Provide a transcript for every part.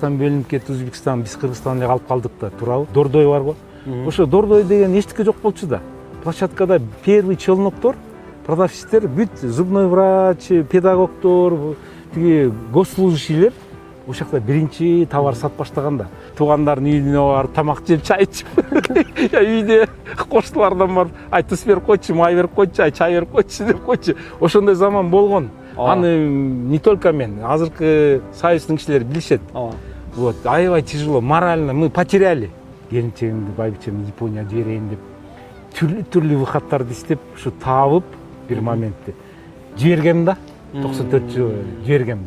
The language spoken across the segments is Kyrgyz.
Бөлүнүп кетти Өзбекстан, биз Кыргызстан эле калып калдык да, туурабы? Дордой барбы? Ошо Дордой деген эчтеке жок болчу да. Площадкада первый челноктор, продавщиктер, бүт зубной врач, педагогдор, тиги госслужащийлер ошол жакта биринчи товар сатып баштаган да. Туугандардын үйүнө барып, тамак жеп, чай ичип, үйдө коштулардан барып, ай туз берип койчу, май берип койчу, ай чай берип койчу деп койчу. Ошондой заман болгон. Аны не только мен, азыркы союздун кишилери билишет. Вот, аябай тяжело, морально мы потеряли. Келинчегимди, байбичемди Японияга жиберейин деп, түрлүү выходдарды издеп, ушу таап бир моментте жибергем да. 94 жыл жибергем.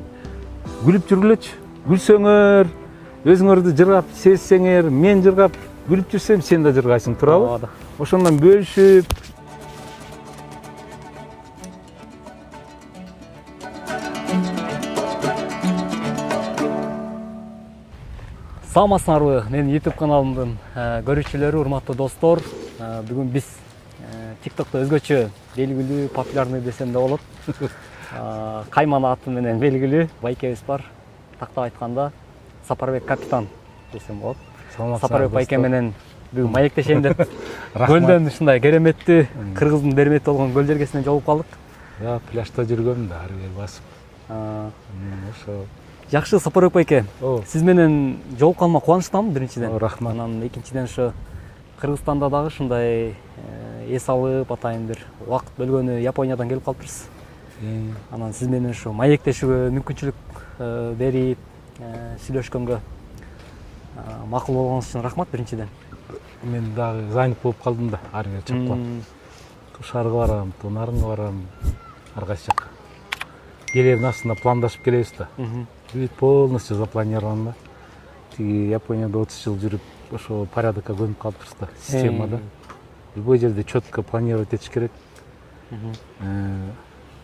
Күлүп жүргүлөчү. Күлсөңөр, өзүңөрдү жыргап сезсеңер, мен жыргап күлүп жүрсөм, сен да жыргайсың, туурабы? Ошондон бөлүшүп. Саламатсыңарбы, менин YouTube каналымдын көрүүчүлөрү, урматтуу достор. Бүгүн биз TikTok'та өзгөчө белгилүү, популярный десем да болот. Кайман аты менен белгилүү байкебиз бар. Тактап айтканда Сапарбек капитан десем болот. Сапарбек байке менен бүгүн маектешейин деп көлдөн ушундай кереметтүү кыргыздын бермети болгон көл жергесинен жолугуп калдык. Пляжда жүргөм да, ары бери басып. Ошо Жакшы, Сапарбек байке. Сиз менен жолугуп калма кубанычтамын биринчиден. Рахмат. Анан экинчиден ошо Кыргызстанда дагы ушундай эс алып атайын бир убакыт бөлгөнү Япониядан келип калыптырсыз. Анан сиз менен ушу маектешүүгө мүмкүнчүлүк берип, сүйлөшкөнгө макул болгонуңуз үчүн рахмат биринчиден. Мен дагы занят болуп калдым да, ары бери чапкан. Тушарга барам, Тонарынга барам, ар кайсы жакка. Келердин астында пландашып келебиз да. Бүт полностью запланирован да. Тиги Японияда 30 жыл жүрүп, ошо порядокко көнүп калыптырбыз да, системада. Любой жерде четко планировать этиш керек.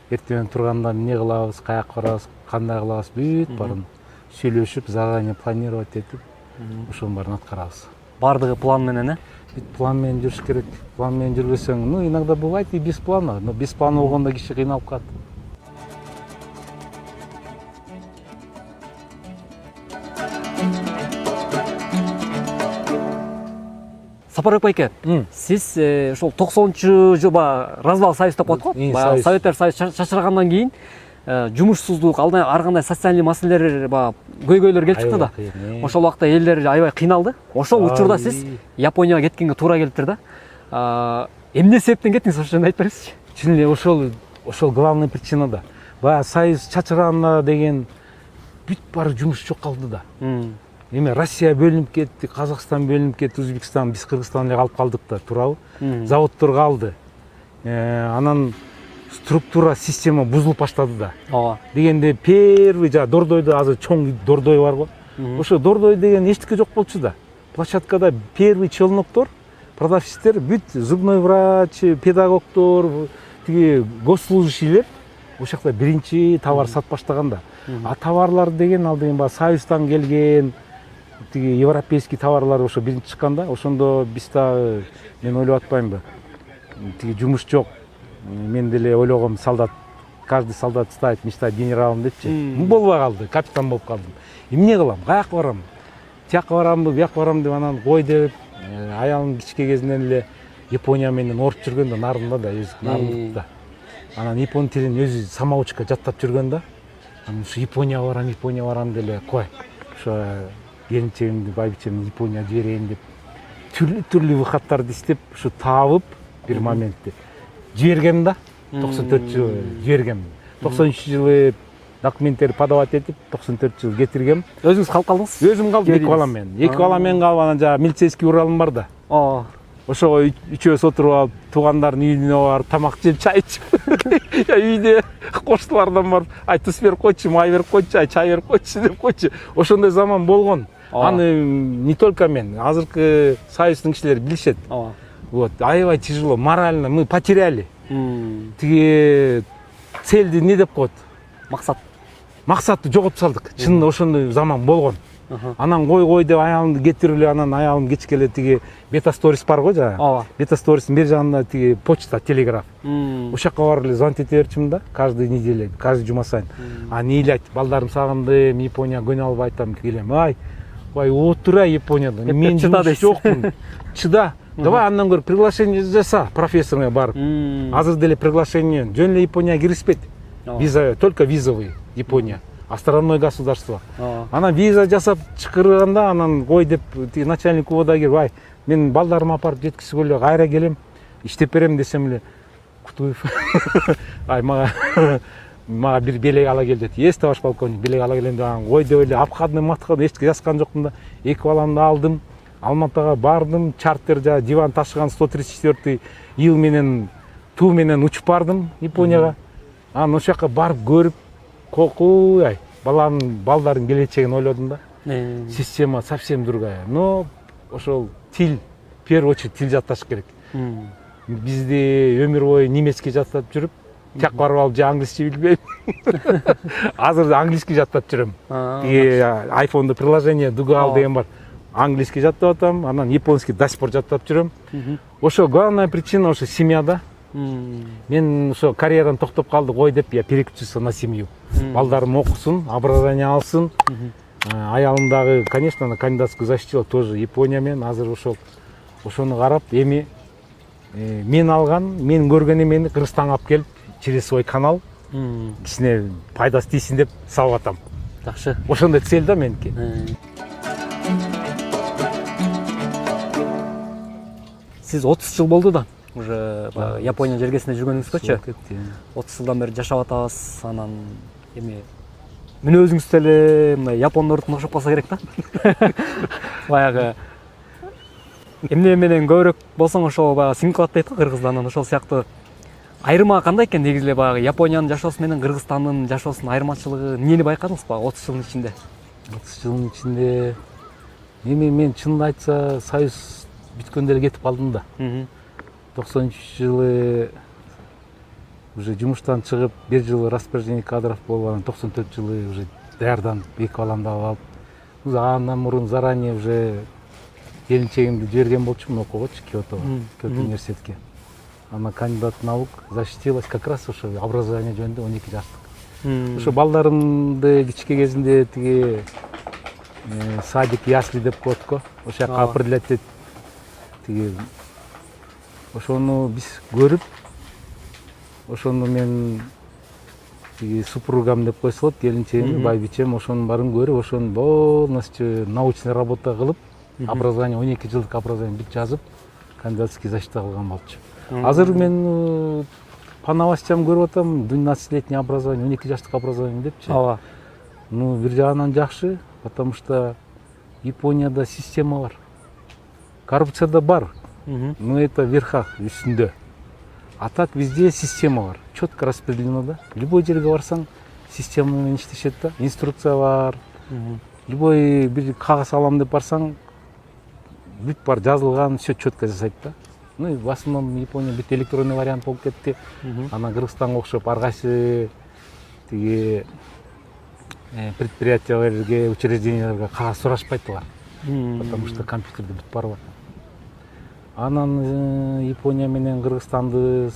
Эртең турганда эмне кылабыз, каяка барабыз, кандай кылабыз, бүт баарын сүйлөшүп, заранее планировать этип, ошонун баарын аткарабыз. Бардыгы план менен, Бүт план менен жүрүш керек. План менен жүрбөсөң, иногда бывает и без плана, но без плана болгондо киши кыйналып калат. Сапарбек байке, сиз ошол 90-жылда развал союз деп коет го. Баягы Советтер Союзу чачыргандан кийин жумушсуздук, ар кандай социальный маселелер, көйгөйлөр келип чыкты да. Ошол убакта элдер аябай кыйналды. Ошол учурда сиз Японияга кеткенге туура келиптир да. Эмне себептен кеттиңиз, ошону айтып бересизчи? Чын эле ошол главный причина да. Баягы союз чачырганда деген бүт баары жумуш жок калды да. Эме Россия бөлүнүп кетти, Казакстан бөлүнүп кетти, Өзбекстан, биз Кыргызстан эле калып калдык да, туурабы? Заводдор калды. Анан структура, система бузулуп баштады да. Дегенде первый Дордойдо азыр чоң Дордой барбы? Ошо Дордой деген эчтеке жок болчу да. Площадкада первый челноктор, продавщиктер, бүт зубной врач, педагогдор, тиги госслужащийлер ошол жакта биринчи товар сатып баштаган да. А товарлар деген ал деген Союздан келген, тиги европейский товарлар ошо биринчи чыккан да. Ошондо биз дагы, мен ойлоп атпаймынбы, тиги жумуш жок. Мен деле ойлогом, солдат, каждый солдат мечтает генералым депчи. Болбой калды, капитан болуп калдым. Эмне кылам, каяка барам? Тияка барамбы, бияка барам деп анан кой деп, аялым кичке кезинен эле Япония менен ооруп жүргөн да, нарында да, нарында. Анан япон тилин өзү самоучка жаттап жүргөн да. Анан ушу Японияга барам деле, кой. Ошо келинчегимди, байбичемди Японияга жиберейин деп, түрлүү выходдарды издеп, ушу таап бир моментте жибергем да. 94 жыл жибергем. 93 жылы документтерди подавать этип, 94 жыл кетиргем. Өзүңүз калып калдыңыз? Өзүм калдым, эки балам менен. Эки балам менен калып, анан жана милицейский уралым бар да. Ошого үчөөбүз отуруп алып, туугандардын үйүнө барып, тамак жеп, чай ичип, үйдө коштулардан барып, ай туз берип койчу, май берип койчу, ай чай берип койчу деп койчу. Ошондой заман болгон. Аны не только мен, азыркы союздун кишилери билишет. Вот, аябай тяжело, морально мы потеряли. Тиги цельди не деп коет? Максат. Максатты жоготуп салдык. Чынында ошондой заман болгон. Анан кой деп аялымды кетирип эле анан аялым кечке эле тиги бета сторис бар го жанагы. Ооба. Бета стористин бер жагында тиги почта, телеграф. Ошол жака барып эле звонить эте берчимин да, каждый неделя, каждый жума сайын. Нейле балдарым сагындым, Японияга көнө албай атам, келем. Ай отура Японияда. Мен чыда жокмун. Чыда. Давай андан көрүп приглашение жаса профессоруңа барып. Азыр деле приглашение жөн эле Японияга киришпейт. Виза только визовый Япония. Островное государство. Анан виза жасап чакырганда анан кой деп начальник увода келип, ай мен балдарымы апарып жеткизип эле кайра келем, иштеп берем десем эле Кутуев ай мага бир белек ала кел деди. Эс товарищ полковник, белек ала келем деп анан кой деп эле апкадный матканы эчтеке жазган жокмун да. Эки баламды алдым, Алматыга бардым, чартер жа диван ташыган 134 ил менен туу менен учуп бардым Японияга. Анан ошол жака барып көрүп кокуй балдардын келечегин ойлодум да. Система совсем другая. Но ошол тил, в первую очередь тил жатташ керек. Бизди өмүр бою немецке жаттап жүрүп, тияк барып алып же англисче билбейм. Азыр английский жаттап жүрөм. Айфондо приложение Дугал деген бар. Английский жаттап атам, анан японский до сих пор жаттап жүрөм. Ошо главная причина ошо семьяда. Мен ошо карьерам токтоп калды, кой деп я переключился на семью. Балдарым окусун, образование алсын. Аялым дагы, конечно, на кандидатскую защитила тоже Япония менен. Азыр ошону карап, эми мен алган, мен көргөн эмени Кыргызстанга алып келип, через свой канал кичине пайдасы тийсин деп салып атам. Жакшы. Ошондой цель да меники. Сиз 30 жыл болду да уже Япония жергесинде жүргөнүңүзгөчү. 30 жылдан бери жашап атабыз. Анан эми мүнөзүңүз деле мындай япондордун окшоп калса керек да. Баягы эмне менен көбүрөөк болсоң ошол баягы сиңип калат дейт го кыргызда. Анан ошол сыяктуу айырма кандай экен негизи эле баягы Япониянын жашоосу менен Кыргызстандын жашоосунун айырмачылыгы эмнени байкадыңыз баягы 30 жылдын ичинде? 30 жылдын ичинде эми мен чынын айтса союз бүткөндө эле кетип калдым да. 90-жылы уже жумуштан чыгып, бир жыл распоряжение кадров болуп, анан 94-жылы уже даярданып, эки баламды алып, андан мурун заранее уже келинчегимди жиберген болчумун окугочу Киото университетке. Ана кандидат наук защитилась как раз ошо образование жөнүндө 12 жаштык. Ошо балдарымды кичке кезинде тиги садик, ясли деп коет го. Ошол жака определять этет. Тиги ошону биз көрүп, ошону мен тиги супругам деп койсолот, келинчегим, байбичем ошонун баарын көрүп, ошону полностью научный работа кылып, образование 12 жылдык образование бүт жазып, кандидатский защита кылган болчу. Азыр мен по новостям көрүп атам, 12-летнее образование, 12 жаштык образование депчи. Ооба. Ну, бир жагынан жакшы, потому что Японияда система бар. Коррупция да бар, но это в верхах, үстүндө. А так везде система бар, четко распределено да. Любой жерге барсаң, система менен иштешет да, инструкция бар. Любой бир кагаз алам деп барсаң, бүт бар жазылган, все четко жасайт да. Ну и в основном Япония бүт электронный вариант болуп кетти. Анан Кыргызстанга окшоп ар кайсы тиги предприятияларга, учрежденияларга кагаз сурашпайт алар. Потому что компьютерде бүт бар бар. Анан Япония менен Кыргызстанды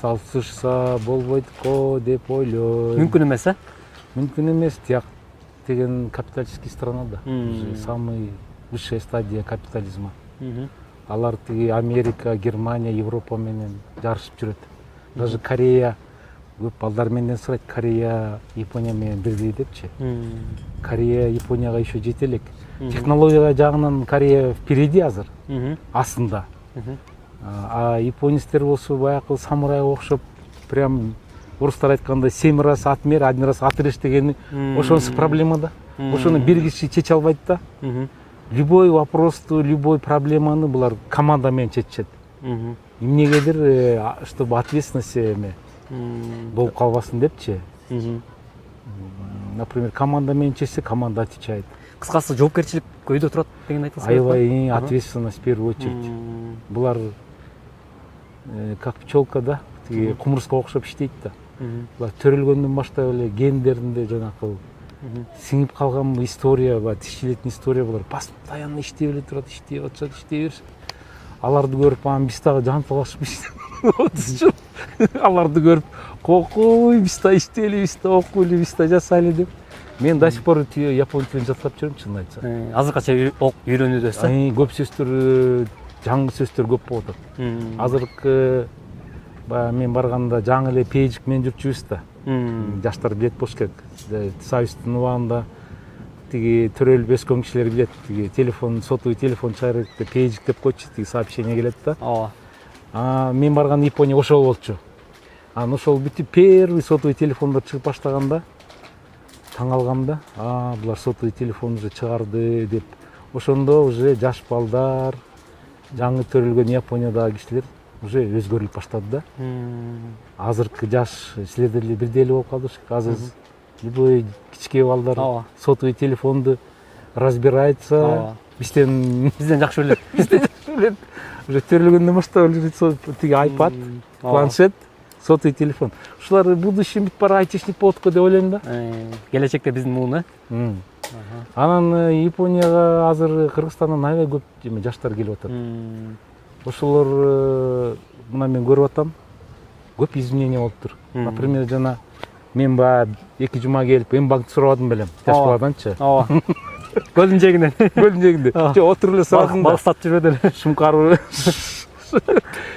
салыштырса болбойт го деп ойлойм. Мүмкүн эмес, а? Мүмкүн эмес, тияк деген капиталистский страна да. Самый высшая стадия капитализма. Алар тиги Америка, Германия, Европа менен жарышып жүрөт. Даже Корея көп балдар менден сурайт, Корея Япония менен бирдей депчи. Корея Японияга еще жетелек. Технология жагынан Корея впереди азыр. Астында. А японецтер болсо баягы самурайга окшоп, прям орустар айткандай 7 раз отмер, 1 раз отрежь дегени ошонусу проблема да. Ошону бир киши чече албайт да. Любой вопросту, любой проблеманы булар команда менен чечет. Эмнегедир, чтобы ответственность болуп калбасын депчи. Например, команда менен чечсе, команда отвечает. Кыскасы жоопкерчилик көйдө турат деген айтасыз. Аябай ответственность в первую очередь. Булар как пчелка да, тиги кумурска окшоп иштейт да. Булар төрөлгөндөн баштап эле гендеринде жанакы сиңип калган история, тысячелетний история булар постоянно иштеп эле турат, иштеп атышат, иштей беришет. Аларды көрүп анан биз дагы жанталашып отурчу. Аларды көрүп кокуй биз да иштейли, биз да окуйлу, биз да жасайлы деп. Мен до сих пор япон тилин жаттап жүрөм, чынын айтсам. Азыркача үйрөнүүдөсүз. Көп сөздөр, жаңы сөздөр көп болуп атат. Азыркы мен барганда жаңы эле пейджик менен жүрчүбүз да. Жаштар билет болуш керек. Союздун убагында тиги төрөлүп өскөн кишилер билет. Тиги телефон, сотовый телефон чыгарып пейджик деп койчу, тиги сообщение келет да. Ооба. Мен барган Япония ошол болчу. Анан ошол бүтүп первый сотовый телефондор чыгып баштаганда таң калгам да. Булар сотовый телефон уже чыгарды деп. Ошондо уже жаш балдар, жаңы төрөлгөн Япониядагы кишилер уже өзгөрүлүп баштады да. Азыркы жаш силерде деле бирдей эле болуп калды. Азыр любой кичке балдар сотовый телефонду разбирается. Бизден жакшы билет. Уже төрөлгөндөн баштап тиги iPad, планшет, сотовый телефон. Ушулар будущем бүт бара айтишник болот го деп ойлойм да. Келечекте биздин муун, Анан Японияга азыр Кыргызстандан аябай көп жаштар келип атат. Ошолор мына мен көрүп атам. Көп изменение болуптур. Например, жана мен баягы 2 жума келип М-банкты сурабадым белем. Жаш баладанчы. Ооба. Көлдүн жээгинен. Жок, отуруп эле сурадым да. Бак сатып жүрбөдү эле. Шумкар.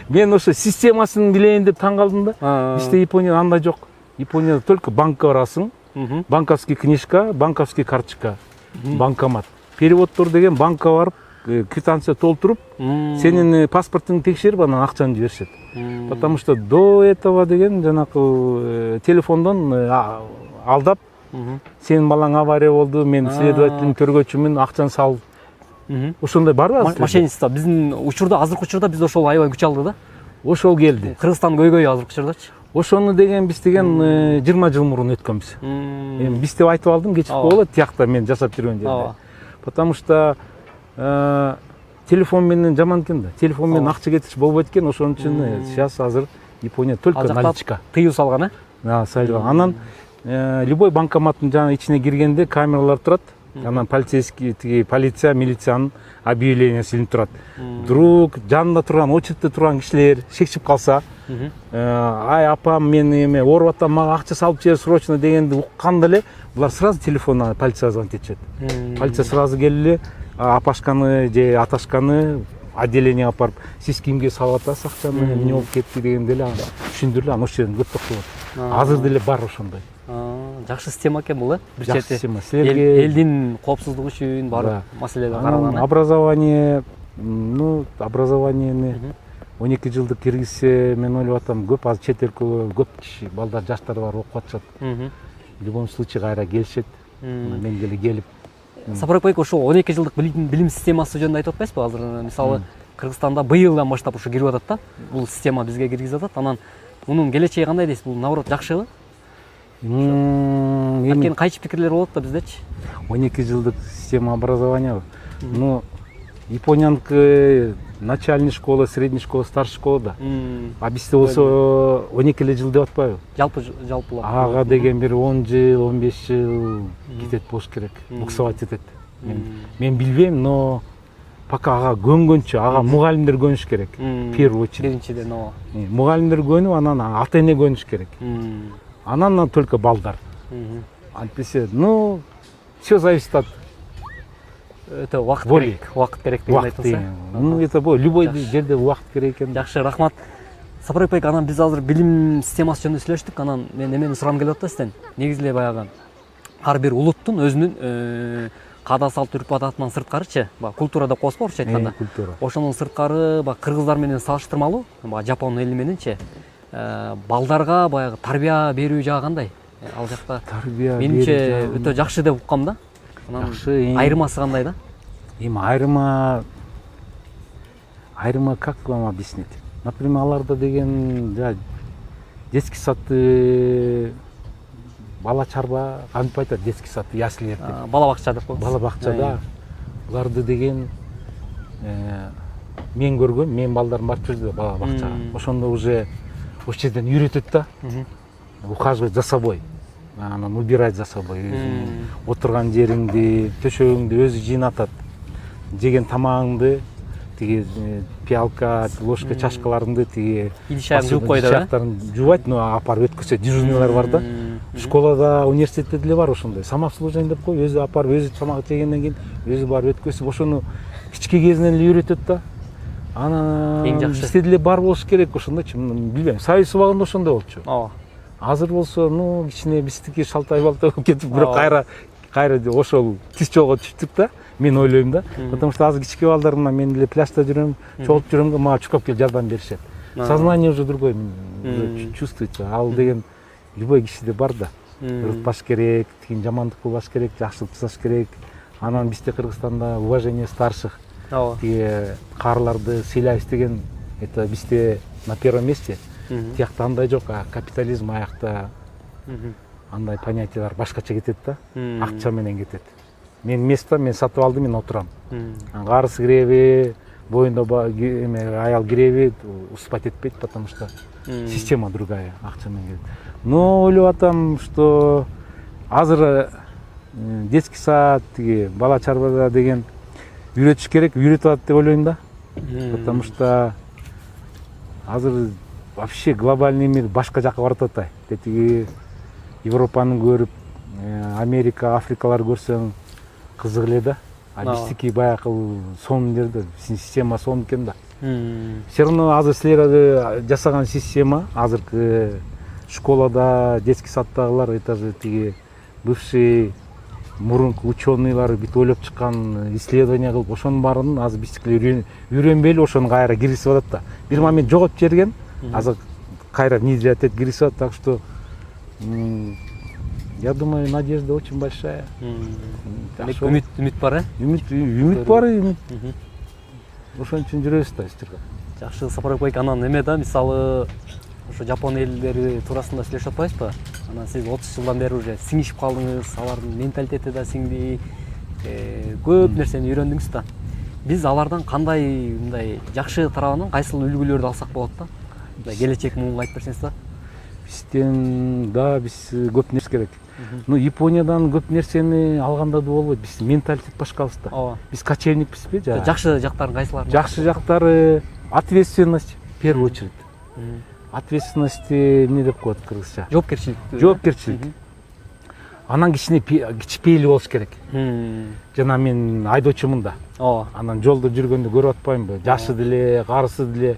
Мен ошо системасын билейин деп таң калдым да. Бизде Японияда андай жок. Японияда только банкка барасың. Банковский книжка, банковский карточка, банкомат. Переводтор деген банкка барып, квитанция толтуруп, сенин паспортуңду текшерип, анан акчаны жиберишет. Потому что до этого деген жанакы телефондон алдап, сенин балаң авария болду, мен следователдин көргөчүмүн, акчаны сал. Ошондой барбы азыр? Мошенничество биздин учурда, азыркы учурда бизде ошол аябай күч алды да. Ошол келди. Кыргызстан көйгөй азыркы учурдачы. Ошону деген биз деген 20 жыл мурун өткөнбүз. Эми биз деп айтып алдым, кечип болот, тиякта мен жасап жүргөн жерде. Потому что телефон менен жаман экен да. Телефон менен акча кетириш болбойт экен, ошон үчүн сейчас азыр Япония только наличка. Тыюу салган, салган. Анан любой банкоматтын жана ичине киргенде камералар турат. Анан полицейский, тиги полиция, милициянын объявлениясы илинип турат. Вдруг жанында турган, очередте турган кишилер шекчип калса, ай апам, мен эме ооруп атам, мага акча салып жибер срочно дегенди укканда эле булар сразу телефонуна полицияга звонить этишет. Полиция сразу келип эле апашканы же аташканы отделениеге алып барып, сиз кимге салып атасыз акчаны, эмне болуп кетти дегенде эле түшүндүрүп эле анан ошол жерден көп токтолот. Азыр деле бар ошондой. Жакшы система экен бул, бир чети. Силерге элдин коопсуздугу үчүн баардык маселелер каралган. Образование, образованияны 12 жылдык киргизсе, мен ойлоп атам, көп азыр чет өлкөгө көп киши, балдар, жаштар бар окуп атышат. В любом случае кайра келишет. Мен деле келип. Сапарбек байке, ошо 12 жылдык билим системасы жөнүндө айтып атпайсызбы? Азыр мисалы Кыргызстанда быйылдан баштап ушу кирип атат да. Бул система бизге киргизип атат. Анан мунун келечеги кандай дейсиз? Бул наоборот жакшыбы? Анткени кайчы пикирлер болот да биздечи. 12 жылдык система образования. Ну, Японияныкы начальный школа, средний школа, старший школа да. А бизде болсо 12 жыл деп атпайбы? Жалпылап. Ага деген бир 10 жыл, 15 жыл кетет болуш керек. Буксовать этет. Мен билбейм, но пока ага көнгөнчө, ага мугалимдер көнүш керек. В первую очередь. Биринчиден ооба. Мугалимдер көнүп, анан ата эне көнүш керек. Анан только балдар. Антпесе, ну, все зависит от это убакыт керек деген айтылса. Ну, это любой жерде убакыт керек экен. Жакшы, рахмат. Сапарбек байке, анан биз азыр билим системасы жөнүндө сүйлөштүк. Анан мен эмени сурагым келип атат сизден. Негизи эле баягы ар бир улуттун өзүнүн каада салт үрп адатынан сырткарычы, культура деп коебузбу орусча айтканда. Ошонун сырткары кыргыздар менен салыштырмалуу, жапон эли мененчи балдарга баягы тарбия берүү жагы кандай? Ал жакта тарбия менимче өтө жакшы деп уккам да. Жакшы. Айырмасы кандай да? Айырма как вам объяснить? Например, аларда деген детский садты бала чарба, кантип айтат, детский сад, яслилерди. Бала бакча деп коебуз. Бала бакчада буларды деген мен көргөм, менин балдарым барып жүрдү бала бакчага. Ошондо уже ошол жерден үйрөтөт да. Ухаживать за собой. анан убирать за собой өзүңүн отурган жериңди, төшөгүңдү өзү жыйнатат. Жеген тамагыңды тиги пиалка, ложка, чашкаларыңды тиги идиш аягын жууп коет, да? Жуубайт, но апарып өткөзөт. Дежурныйлар бар да. Школада, университетте деле бар ошондой. Самообслуживание деп коюп, өзү апарып, өзү тамак жегенден кийин өзү барып өткөзүп, ошону кичке кезинен эле үйрөтөт да. Анан Эң жакшы. бизде деле бар болуш керек ошондойчу, билбейм. Союз убагында ошондой болчу. Ооба. Азыр болсо, кичине биздики шалтай балтай болуп кетип, бирок кайра ошол тиз жолго түштүк да. Мен ойлойм да. Потому что азыр кичке балдар мына мен деле пляжда жүрөм, чогулуп жүрөм, мага чуркап келип жардам беришет. Сознание уже другой, чувствуется. Ал деген любой кишиде бар да. Урутпаш керек, тигин жамандык кылбаш керек, жакшылык жасаш керек. Анан бизде Кыргызстанда уважение старших, Ооба. тиги карыларды сыйлайбыз деген, это бизде на первом месте. Тиякта андай жок, капитализм аякта андай понятиялар башкача кетет да. Акча менен кетет. Мен место, мен сатып алдым, мен отурам. Карысы киреби, боюнда аял киреби, успать этпейт, потому что система другая, акча менен кетет. Но ойлоп атам, что азыр детский сад, тиги бала чарбада деген үйрөтүш керек, үйрөтүп атат деп ойлойм да. Потому что азыр вообще глобальный мир башка жака барып атат. Тиги Европаны көрүп, Америка, Африкалар көрсөң кызык эле да. Биздики баягы сонун жерде, система сонун экен да. Все равно азыр силер жасаган система, азыркы школада, детский садтагылар, это же тиги бывший мурунку ученыйлар бүт ойлоп чыккан исследование кылып, ошонун баарын азыр биздикилер үйрөнбөй эле ошону кайра киргизип атат да. Бир момент жоготуп жиберген, азыр кайра внедрять этип киргизип атат, так что я думаю, надежда очень большая. Үмүт бар, э? Үмүт бар, үмүт. Ошон үчүн жүрөбүз да сиздерге. Жакшы, Сапарбек байке, анан эме да, мисалы ошо Жапон элдери туурасында сүйлөшүп атпайсызбы? Анан сиз 30 жылдан бери уже сиңишип калдыңыз, алардын менталитети да сиңди, көп нерсени үйрөндүңүз да. Биз алардан кандай мындай жакшы тарабынан кайсыл үлгүлөрдү алсак болот да? Мындай келечек муунга айтып берсеңиз да. Бизден да биз көп нерсе керек. Но Япониядан көп нерсени алганда да болбойт. Биз менталитет башкабыз да. Ооба. Биз кочевникпизби? Жакшы жактарын кайсылары? Жакшы жактары ответственность в первую очередь. Ответственность эмне деп коет кыргызча? Жоопкерчилик. Жоопкерчилик. Анан кичипейли болуш керек. Жана мен айдоочумун да. Ооба. Анан жолдо жүргөндө көрүп атпаймынбы? Жашы деле, карысы деле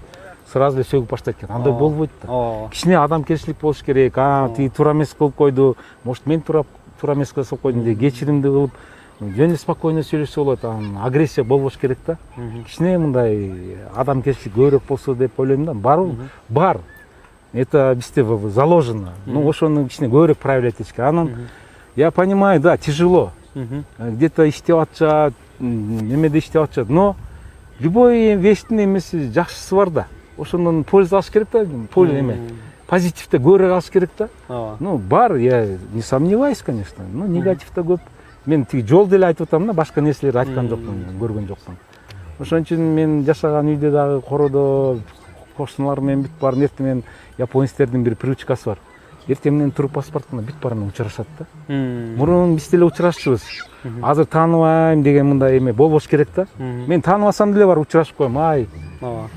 сразу эле сөгүп баштайт экен. Андай болбойт да. Кичине адамгерчилик болуш керек. Тиги туура эмес кылып койду. Может, мен туура эмес кылып койдум деп кечиримди кылып, жөн эле спокойно сүйлөшсө болот. Анан агрессия болбош керек да. Кичине мындай адамгерчилик көбүрөөк болсо деп ойлойм да. Бар. Это бизде заложено. Ну, ошону кичине көбүрөөк проявлять этиш керек. Анан я понимаю, да, тяжело. Где-то иштеп атышат, немеде иштеп атышат, но любой вещьтин эмеси жакшысы бар да. Ошондон польза алыш керек да, позитивде көбүрөөк алыш керек да. Ну, бар, я не сомневаюсь, конечно, но негативде көп. Мен тиги жол деле айтып атам да, башка нерселерди айткан жокмун, көргөн жокмун. Ошон үчүн мен жашаган үйдө дагы кородо кошуналар менен бүт баарын эртең менен японецтердин бир привычкасы бар. Эртең менен туруп паспорттун бүт баары менен учурашат да. Мурун биз деле учурашчубуз. Азыр тааныбайм деген мындай эме болбош керек да. Мен тааныбасам деле бар учурашып коем. Ай,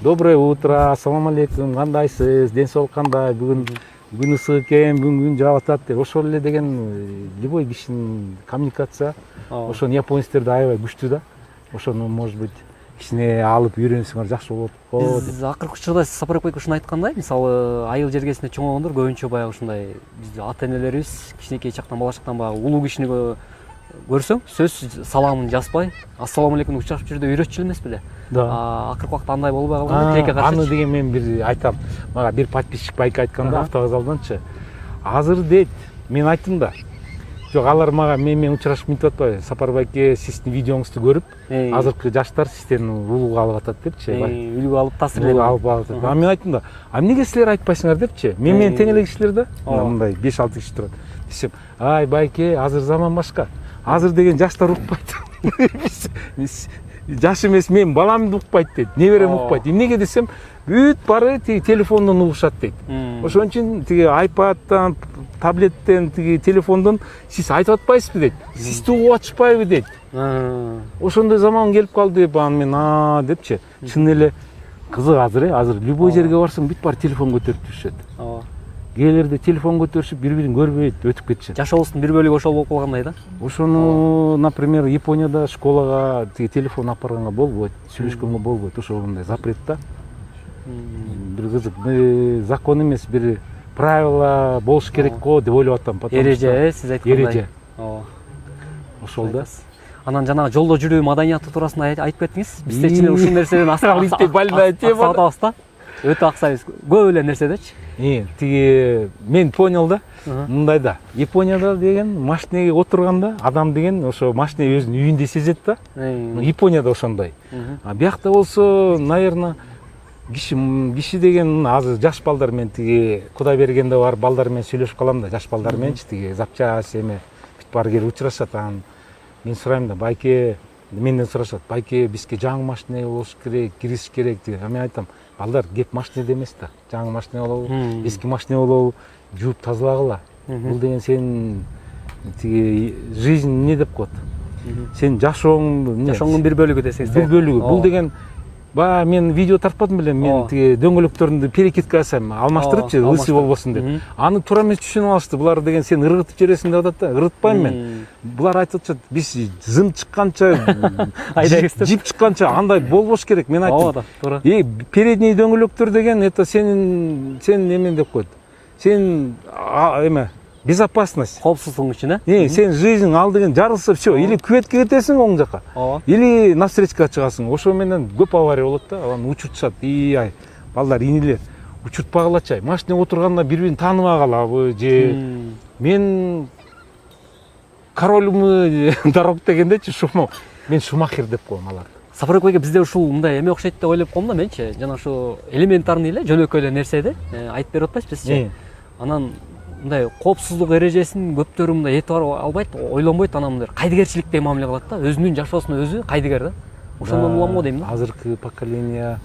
доброе утро, ассаламу алейкум, кандайсыз, ден соолук кандай, бүгүн ысык экен, бүгүн күн жаап атат деп. Ошол эле деген любой кишинин коммуникация. Ошону японецтерде аябай күчтүү да. Ошону, может быть, кичине алып үйрөнсөңөр жакшы болот го. Биз акыркы учурда Сапарбек байке ушуну айткандай, мисалы айыл жергесинде чоңойгондор көбүнчө баягы ушундай бизде ата энелерибиз кичинекей чактан бала чактан баягы улуу кишини көрсөң сөзсүз саламын жазбай, ассаламу алейкум учурашып жүрдө үйрөтчү эмес беле? Да. Акыркы убакта андай болбой калган, тилекке каршы. Аны деген мен бир айтам. Мага бир подписчик байке айтканда автовокзалданчы. Азыр дейт, мен айттым да. Жок, алар мага менен учурашып мынтип атпайбы? Сапар байке, сиздин видеоңузду көрүп, азыркы жаштар сизден улууга алып атат депчи. Үлгү алып таасирленип алып атат. Мен айттым да, эмнеге силер айтпайсыңар депчи? Мен менен тең эле кишилер да. Мындай 5-6 киши турат. Десем, ай байке, азыр заман башка. Азыр деген жаштар укпайт. жаш эмес, мен баламды укпайт дейт, неберем укпайт. Эмнеге десем, бүт бары тиги телефондон угушат дейт. Ошон үчүн тиги айпадтан, таблеттен, тиги телефондон сиз айтып атпайсызбы дейт. Сизди угуп атышпайбы дейт. Ошондой заман келип калды деп анан мен депчи. Чын эле кызык азыр любой жерге барсаң бүт баары телефон көтөрүп жүрүшөт. Кээлерде телефон көтөрүшүп бири-бирин көрбөйт, өтүп кетишет. Жашообуздун бир бөлүгү ошол болуп калгандай да. Ошону, например, Японияда школага тиги телефон алып барганга болбойт, сүйлөшкөнгө болбойт. Ошо мындай запрет да. Бир кызык, закон эмес, бир правила болуш керек го деп ойлоп атам. Эреже, сиз айткандай. Эреже. Ошол да. Анан жана жолдо жүрүү маданияты туурасында айтып кеттиңиз. Бизде чын ушул нерседен больная тема. Асабыз да. Өтө аксайбыз. Көп эле нерседечи. Тиги мен понял да. Мындай да. Японияда деген машинеге отурганда адам деген ошо машина өзүнүн үйүндө сезет да. Японияда ошондой. Биякта болсо, наверное, киши деген азыр жаш балдар менен тиги Кудай бергенде бар балдар менен сүйлөшүп калам да, жаш балдар мененчи тиги запчасть эме бүт баары келип учурашат. Анан мен сурайм да, байке, менден сурашат, байке бизге жаңы машина болуш керек, кириш керек деген. Мен айтам, балдар, кеп машинеде эмес да, жаңы машина болобу, эски машина болобу, жууп тазалагыла. Бул деген сенин тиги жизнь эмне деп коет. Сен жашооңдун бир бөлүгү десеңиз. Бир бөлүгү. Бул деген мен видео тартпадым белем, мен тиги дөңгөлөктөрүндү перекидка жасайм, алмаштырыпчы, лысый болбосун деп. Аны туура эмес түшүнүп алышты. Булар деген сен ыргытып жибересиң деп атат да. Ыргытпайм мен. Булар айтып атышат, биз зым чыкканча, жип чыкканча андай болбош керек. Мен айттым. Туура. Передний дөңгөлөктөр деген это сен эме деп коет. Сен эме безопасность. Коопсуздук үчүн, э? Сен жизнь ал деген жарылса все, или күветке кетесиң оң жака, или навстречка чыгасың. Ошо менен көп авария болот да, анан учуртушат. Ай, балдар, инилер, учуртпагылачы. Машинеге отурганда бири-бирин тааныбагалабы же мен королмы дорог дегендечи, мен Шумахер деп коем аларды. Сапарбек байке, бизде ушул мындай эме окшойт деп ойлоп коем да менчи. Жана ушу элементарный эле жөнөкөй эле нерседе айтып берип атпайсызбы? Анан мындай коопсуздук эрежесин көптөрү мындай этибар албайт, ойлонбойт, анан мындай кайдыгерчиликтей мамиле кылат да. Өзүнүн жашоосуна өзү кайдыгер да. Ошондон улам го дейм да. Азыркы поколение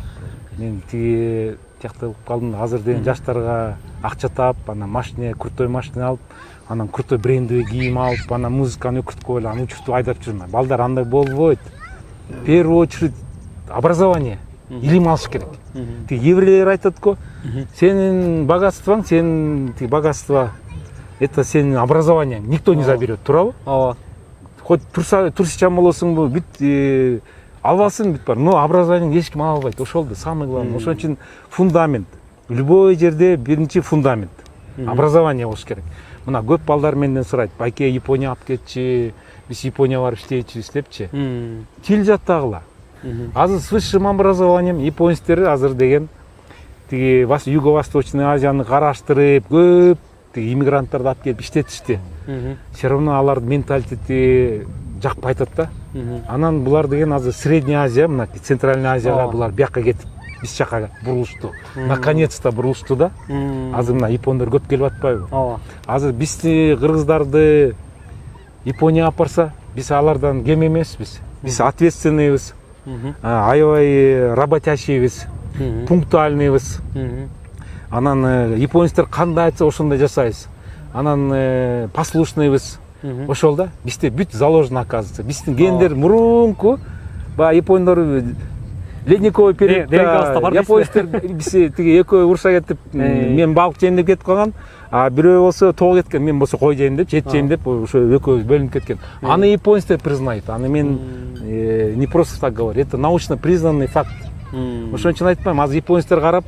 мен тиги тиякта болуп калдым. Азыр деген жаштарга акча таап, анан машина, крутой машина алып, анан крутой брендовый кийим алып, анан музыканы өкүртүп коюп, анан учуртуп айдап жүрмө. Балдар, андай болбойт. В первую очередь образование, илим алыш керек. Тиги еврейлер айтат го, сенин богатствоң, это сенин образованиең, никто не заберет, туурабы? Ооба. Хоть турсичан болосуңбу, бүт албасын бүт бар, но образованиең эч ким ала албайт. Ошол да самый главный. Ошон үчүн фундамент. Любой жерде биринчи фундамент. Образование болуш керек. Мына көп балдар менден сурайт, байке, Япония алып кетчи, биз Японияга барып иштейчүбүз депчи. Тил жаттагыла. Азыр с высшим образованием японецтер азыр деген тиги Юго-Восточный Азияны караштырып, көп тиги иммигранттарды алып келип иштетишти. Все равно алардын менталитети жакпай атат да. Анан булар деген азыр Средняя Азия, мына Центральная Азияга булар бияка кетип, биз жака бурулушту. Наконец-то бурулушту да. Азыр мына япондор көп келип атпайбы? Азыр бизди кыргыздарды Японияга алып барса, биз алардан кем эмеспиз. Биз ответственныйбыз. Аябай работящийбиз, пунктуальныйбыз. Анан японецтер кандай айтса ошондой жасайбыз. Анан послушныйбыз. Ошол да. Бизде бүт заложено, оказывается. Биздин гендер мурунку, баягы япондор ледниковый периодда японецтер биз тиги экөө уруша кетип, мен балык жейм деп кетип калган, а бирөө болсо тоого кеткен, мен болсо кой жейм деп, эт жейм деп, ошо экөөбүз бөлүнүп кеткен. Аны японецтер признают, аны мен не просто так говорю, это научно признанный факт. Ошон үчүн айтпайм, азыр японецтер карап,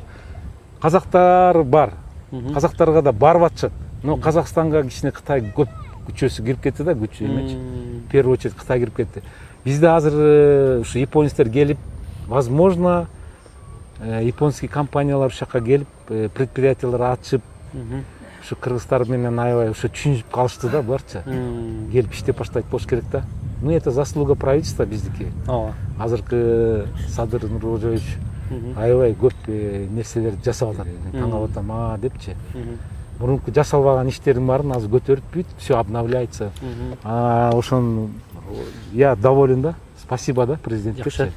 казактар бар, казактарга да барып атышат. Но Казакстанга кичине Кытай көп күчөсү кирип кетти да, күчү эмечи. В первую очередь Кытай кирип кетти. Бизде азыр ушу японецтер келип, возможно, японский компаниялар ушул жака келип, предприятиялар ачып, ушу кыргыздар менен аябай ушу түшүнүп калышты да буларчы. Келип иштеп баштайт болуш керек да. Ну, это заслуга правительства биздики. Азыркы Садыр Нуркожоевич аябай көп нерселерди жасап атат. Таң калып атам, депчи. Мурунку жасалбаган иштердин баарын азыр көтөрүп бүт, все обновляется. Ошон я доволен да. спасибо да президентке. Жакшы.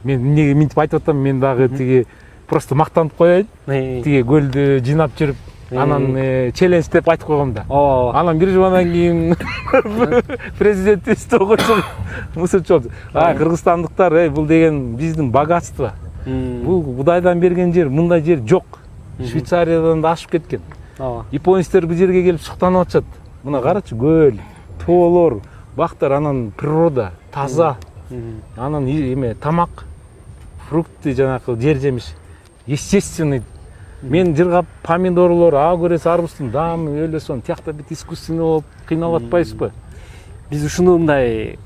Мен эмнеге мынтип айтып атам, мен дагы тиги просто мактанып коеюн. Тиги көлдү жыйнап жүрүп, анан челлендж деп айтып койгом да. Анан бир жумадан кийин президент эстеп койсом мусорчу болду. Кыргызстандыктар, бул деген биздин богатство. Бул Кудайдан берген жер, мындай жер жок. Швейцариядан да ашып кеткен. Японецтер бул жерге келип суктанып атышат. Мына карачы, көл, тоолор, бактар, анан природа, таза. Анан эме тамак, фрукты, жанакы жер жемиш. Естественный. Мен жыргап помидорлор, огурец, арбуздун даамы, өлөсөн, тиякта бит искусственный болуп кыйналып атпайсызбы? Биз ушуну мындай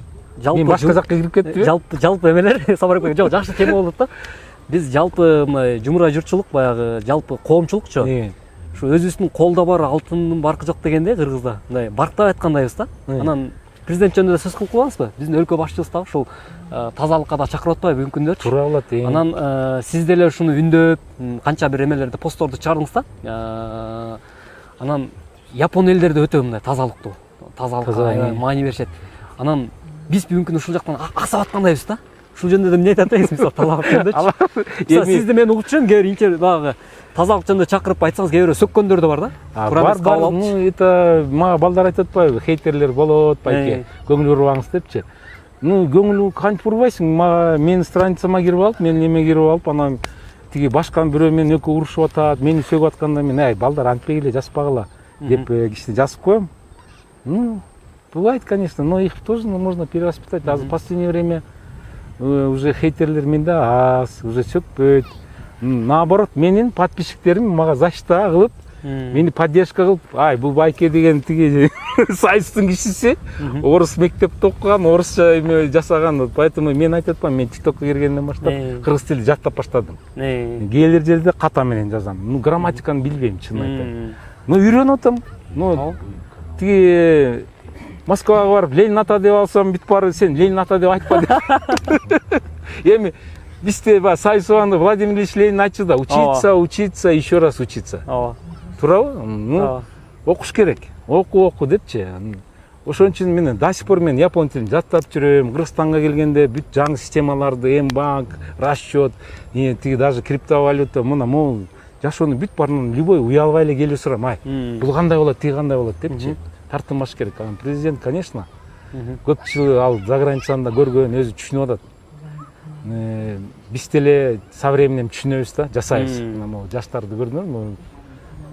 жалпы Мен башка жакка кирип кеттимби? Жалпы эмелер Сапарбек жок, жакшы тема болуп да. Биз жалпы мындай жумура журтчулук, баягы жалпы коомчулукчу. Ушу өзүбүздүн колдо бар алтындын баркы жок дегенде Кыргызда мындай барктап айткандайбыз да. Анан президент жөнүндө да сөз кылып коебузбу? Биздин өлкө башчыбыз дагы ушул тазалыкка да чакырып атпайбы бүгүнкү күндөрчү? Туура болот. Анан сиз деле ушуну үндөп, канча бир эмелерди, постторду чыгардыңыз да. Анан Япон элдери да өтө мындай тазалыктуу, тазалыкка маани беришет. Анан биз бүгүнкү күндө ушул жактан аксап аткандайбыз да. Ушул жөнүндө да эмне айта атпайсыз, мисалы тазалык жөнүндө? Сизди мен угутчумун, кээ бир инче дагы тазалык жөнүндө чакырып айтсаңыз, кээ бирөө сөккөндөр да бар да. Бар, это мага балдар айтып атпайбы, хейтерлер болот, байке, көңүл бурбаңыз депчи. Көңүл кантип бурбайсың? Мага менин страницама кирип алып, менин неме кирип алып, анан тиги башка бирөө менен экөө урушуп атат, мени сөгүп атканда мен, балдар антпегиле, жазбагыла деп кичине жазып коем. Бывает, конечно, но их тоже можно перевоспитать. А в последнее время уже хейтерлер менде аз, уже сөкпөйт. Наоборот, менин подписчиктерим мага защита кылып, мени поддержка кылып, бул байке деген тиги сайыстын кишиси, орус мектепте окуган, орусча эме жасаган. Поэтому мен айтып атпаймын, мен ТикТокко киргенден баштап кыргыз тилин жаттап баштадым. Кээлер жерде ката менен жазам. Грамматиканы билбейм, чын айтайын. Үйрөнүп атам. Тиги Москвага барып Ленин ата деп алсам, бүт бары сен Ленин ата деп айтпа деп. Эми бизде Сайсованы Владимир Ильич Ленин айтчу да, учиться, еще раз учиться. Туурабы? Окуш керек. Оку депчи. Ошон үчүн мен до сих пор мен япон тилин жаттап жүрөм. Кыргызстанга келгенде бүт жаңы системаларды, М-банк, расчет, тиги даже криптовалюта, мына могул жашоону бүт баарынан любой уялбай эле келип сурам, бул кандай болот, тиги кандай болот депчи. Тартынбаш керек. Президент, конечно, көп жыл ал заграницаны да көргөн, өзү түшүнүп атат. Биз деле со временем түшүнөбүз да, жасайбыз. Мына жаштарды көрдүңөрбү?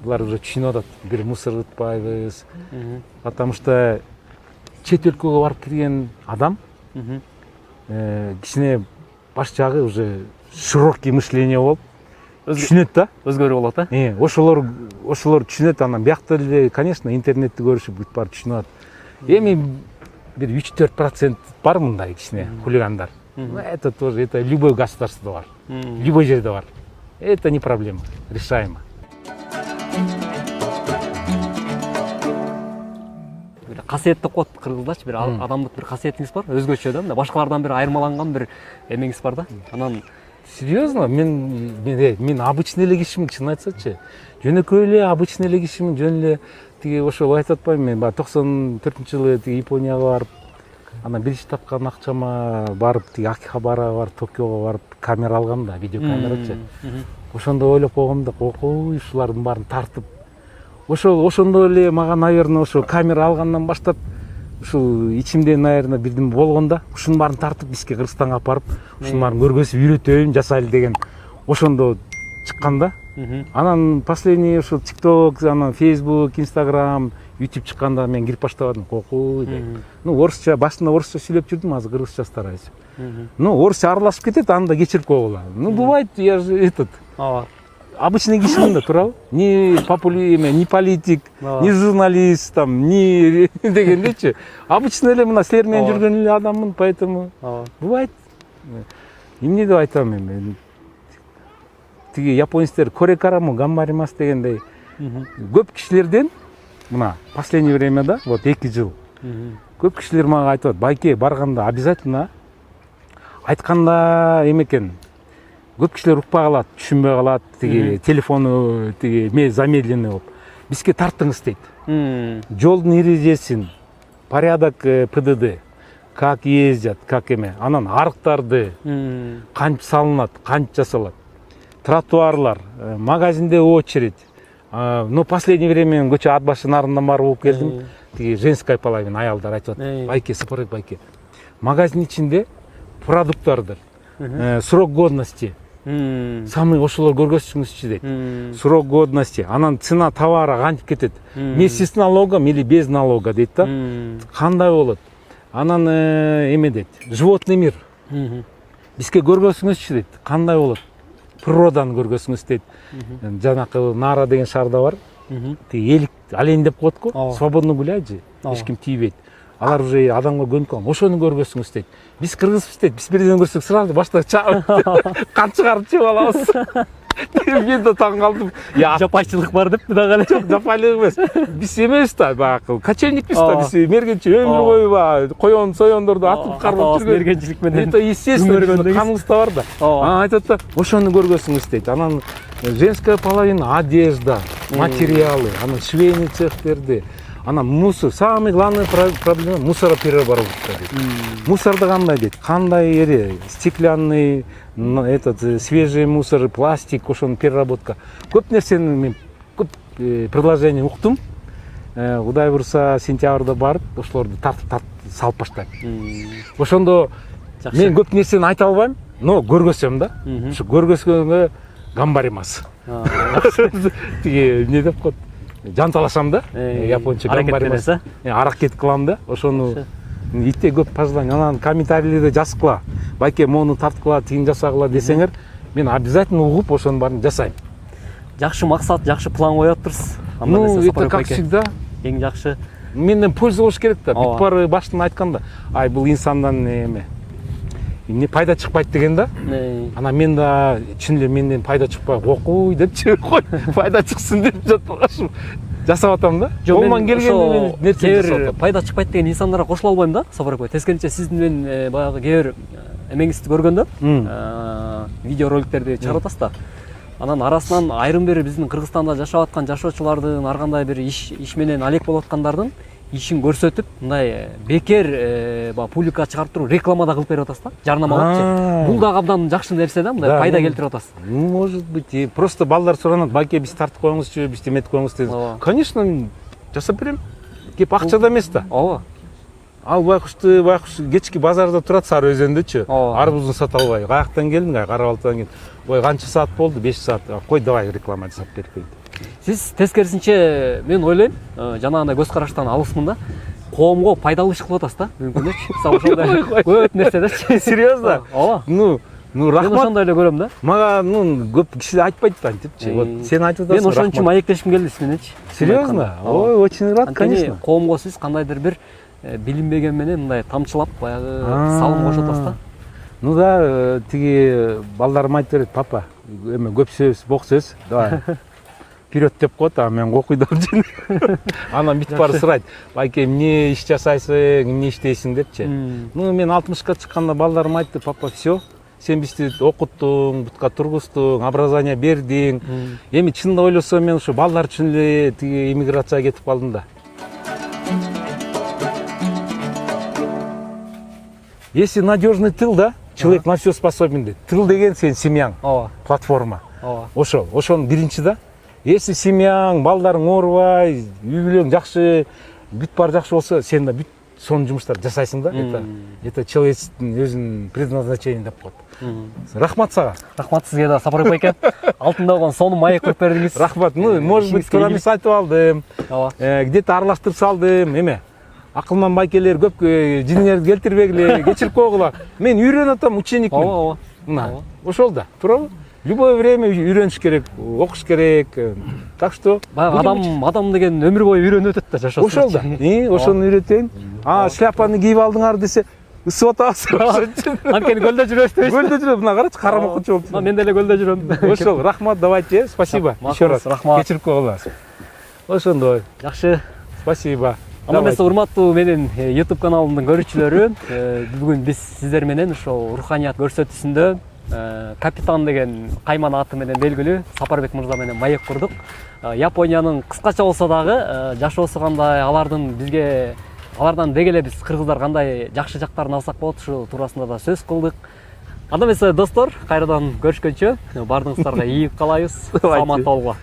Булар уже түшүнүп атат. Бир мусор ытпайбыз. Потому что чет өлкөгө барып кирген адам кичине баш жагы уже широкий мышление болуп түшүнөт да, өзгөрүп болот, ошолор түшүнөт. Анан биякта деле, конечно, интернетти көрүшүп бүт баары түшүнүп атат. Эми бир 3-4% бар мындай кичине хулигандар. Это тоже, это любой государствода бар, любой жерде бар. Это не проблема, решаемо. Касиет деп коет кыргыздачы, бир адамдык бир касиетиңиз бар, өзгөчө да, башкалардан бир айырмаланган бир эмеңиз бар да. Анан серьезно, мен обычный эле кишимин, чын айтсачы. Жөнөкөй эле обычный эле кишимин, жөн эле тиги ошол айтып атпаймынбы, мен 94-жылы тиги Японияга барып, анан биринчи тапкан акчама барып, тиги Акихабарага барып, Токиого барып камера алгам да, видеокамерачы. Ошондо ойлоп койгом да, ой, ушулардын баарын тартып. Ошондо эле мага, наверное, ошо камера алгандан баштап, ушул ичимде, наверное, бирдеме болгон да. Ушунун баарын тартып бизге Кыргызстанга алып барып, ушунун баарын көргөзүп үйрөтөйүн, жасайлы деген ошондо чыккан да. Анан последний ушул TikTok, анан Facebook, Instagram, YouTube чыкканда мен кирип баштабадым. Кокуй деп. Орусча, башында орусча сүйлөп жүрдүм, азыр кыргызчасы тарайчы. Орусча аралашып кетет, аны да кечирип койгула. Бывает, я же этот обычный кишимин да, туурабы? Ни политик, ни журналист, ни дегендечи. Обычный эле мына силер менен жүргөн эле адаммын, поэтому бывает. Эмне деп айтам эми? Тиги японецтер корекараму гамбаримас дегендей, көп кишилерден мына последнее времяда, вот 2 жыл, көп кишилер мага айтып, байке барганда обязательно айтканда эмекен, көп кишилер укпай калат, түшүнбөй калат, тиги телефону тиги замедленный болуп. Бизге тарттыңыз дейт. Жолдун эрежесин, порядок ПДД, как ездят, как эме. Анан арыктарды кантип салынат, кантип жасалат. Тротуарлар, магазинде очередь. Но последнее время мен көчө ат башы нарындан барып болуп келдим. Тиги женская половина аялдар айтып атат. Байке, Сапарбек байке. Магазин ичинде продукттардыр. Срок годности. Самый ошолор көргөзсүңүзчү дейт. Срок годности. Анан цена товара кантип кетет. Вместе с налогом или без налога дейт да. Кандай болот? Анан эме дейт. Животный мир. Бизге көргөзсүңүзчү дейт. Кандай болот? Природаны көргөзсүңүз дейт. Жанакы Нара деген шаарда бар. Тиги элик олень деп коет го. Свободно гуляйт же. Эч ким тийбейт. Алар уже адамга көнүп калган. Ошону көргөзсүңүз дейт. Биз кыргызбыз дейт. Биз бирден көрсөк сразу башта кан чыгарып жеп алабыз. Мен да таң калдым. Жапайчылык бар деппи дагы эле. Жок, жапайлык эмес. Биз эмес да, баягы кочевникпиз да, биз мергенчи өмүр бою баягы коён соёндорду атып кармап жүргөн. Мергенчилик менен. Это естественно, каныбызда бар да. Айтат да, ошону көргөзсүңүз дейт. Анан женская половина, одежда, материалы, анан швейный цехтерди. Анан мусор, самый главный проблема мусоропереработка дейт. Мусорду кандай дейт? Кандай эри, стеклянный, свежий мусор, пластик, ошонун переработка. Көп нерсени мен көп предложение уктум. Кудай буюрса сентябрда барып, ошолорду тартып салып баштайм. Ошондо мен көп нерсени айта албайм, но көргөзсөм да. Ошо көргөзгөнгө гамбаримас. Тиги эмне деп коет? Жанталашам да, японча гамбаримас. Аракет кылам да, ошону итте көп пожелание. Анан комментарийлерде жазгыла. Байке, мону тарткыла, тигин жасагыла десеңер, мен обязательно угуп ошонун баарын жасайм. Жакшы максат, жакшы план коюп атырсыз. Ну, это как всегда. Эң жакшы. Менден польза болуш керек да. Бүт баары баштан айтканда, ай бул инсандан эме эмне пайда чыкпайт деген да. Анан мен да чын эле менден пайда чыкпай окуй депчи, кой пайда чыксын деп жатканшым. Жасап атам да. Колуман келгенде нерсе жасап атам. Пайда чыкпайт деген инсандарга кошула албайм да, Сапарбек бай. Тескерисинче сиздин менен баягы кээ бир эмеңизди көргөндө, видео роликтерди чыгарып атасыз да. Анан арасынан айрым бир биздин Кыргызстанда жашап аткан жашоочулардын ар кандай бир иш менен алек болуп аткандардын ишин көрсөтүп, мындай бекер публикага чыгарып туруп реклама да кылып берип атасыз да, жарнамалап. Бул дагы абдан жакшы нерсе да, мындай пайда келтирип атасыз. Может быть, просто балдар суранат, байке биз тартып коюңузчу, биз эметип коюңуз дейт. Конечно, жасап берем. Кеп акча да эмес да. Ооба. Ал байкуш кечки базарда турат Сары Өзөндөчү. Арбузун сата албай, каяктан келдиң, карап алтыдан келдим. Ой, канча саат болду? 5 саат. Кой, давай реклама жасап берип койду. Сиз тескерисинче мен ойлойм, жанагындай көз караштан алысмын да. Коомго пайдалуу иш кылып атасыз да, мүмкүнчү. Мисалы ошондой көп нерседечи. Серьезно? Ооба. Ну, рахмат. Мен ошондой эле көрөм да. Мага, көп киши айтпайт да, антипчи. Вот сен айтып атасың. Мен ошон үчүн маектешким келди сиз мененчи. Серьезно? Ой, очень рад, конечно. Коомго сиз кандайдыр бир билинбеген менен мындай тамчылап баягы салым кошуп атасыз да. Ну да, тиги балдарым айтып берет, папа, эме көп сөз, бок сөз. Давай. Вперед деп коет, а мен окуйдам дейм. Анан бүт баары сурайт. Байке, эмне иш жасайсың, эмне иштейсиң депчи. Ну, мен 60ка чыкканда балдарым айтты, папа, все, сен бизди окуттуң, бутка тургуздуң, образование бердиң. Эми чынында ойлосом мен ушу балдар үчүн эле тиги эмиграцияга кетип калдым да. Если надежный тыл, да, человек на все способен дейт. Тыл деген сен семьяң, платформа. Ошонун биринчи да. Если семьяң, балдарың оорубай, үй бүлөң жакшы, бүт баары жакшы болсо, сен да бүт сонун жумуштарды жасайсың да. Это человечествоның өзүнүн предназначением деп коет. Рахмат сага. Рахмат сизге да, Сапарбек байке. Алтында болгон сонун маек коюп бердиңиз. Рахмат. Ну, может быть, туура эмес айтып алдым. Где-то аралаштырып салдым, эме. Акылман байкелер көп жиниңерди келтирбегиле, кечирип койгула. Мен үйрөнүп атам, ученикмин. Ооба. Мына, ошол да, туурабы? Любое время үйрөнүш керек, окуш керек. Так что адам деген өмүр бою үйрөнүп өтөт да жашоосу. Ошол да. Ошону үйрөтөйүн. Шляпаны кийип алдыңар десе, ысып атабыз. Анткени көлдө жүрөбүз дейбиз. Көлдө жүрөм, мына карачы, карамакчы болуп. Мен деле көлдө жүрөм. Ошол, рахмат, давайте, спасибо. Еще раз. Рахмат. Кечирип койгула. Ошондой. Жакшы. Спасибо. Анда эмесе, урматтуу менин YouTube каналымдын көрүүчүлөрү, бүгүн биз сиздер менен ошол руханият көрсөтүүсүндө капитан деген кайман аты менен белгилүү Сапарбек мырза менен маек курдук. Япониянын кыскача болсо дагы жашоосу кандай, алардын бизге алардан деги эле биз кыргыздар кандай жакшы жактарын алсак болот ушул туурасында да сөз кылдык. Анда эмесе достор, кайрадан көрүшкөнчө баардыгыңыздарга ийип калайбыз. Саламат болгула.